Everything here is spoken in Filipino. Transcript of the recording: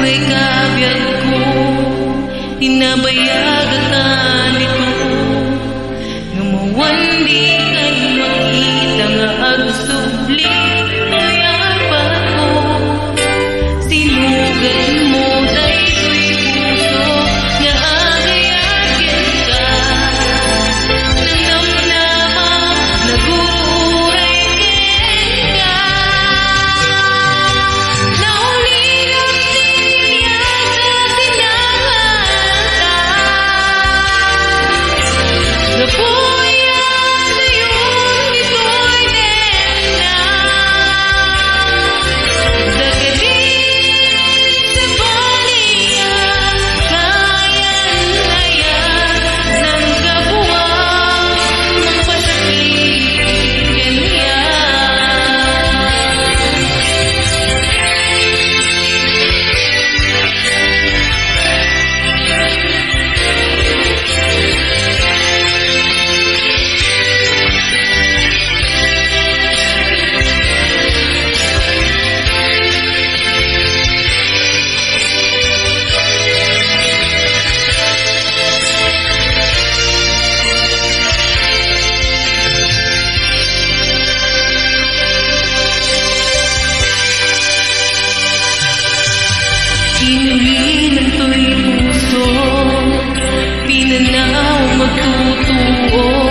uray kabyag ko, tinabayagatan ito. Ngamawan di kay makita nga agsubli kaya pa ko. Sinugan mo daytoy puso nga agay-agyan ka. Namnama naguray ken ka. Naulilap niya sa tinahan ka. Napuyan na yung ito'y dena. Dagadin sa baliya, kayan-ayan ng kabuwang magpasakit ganyan. Inuwinan to'y puso, pinanaw magtutuo.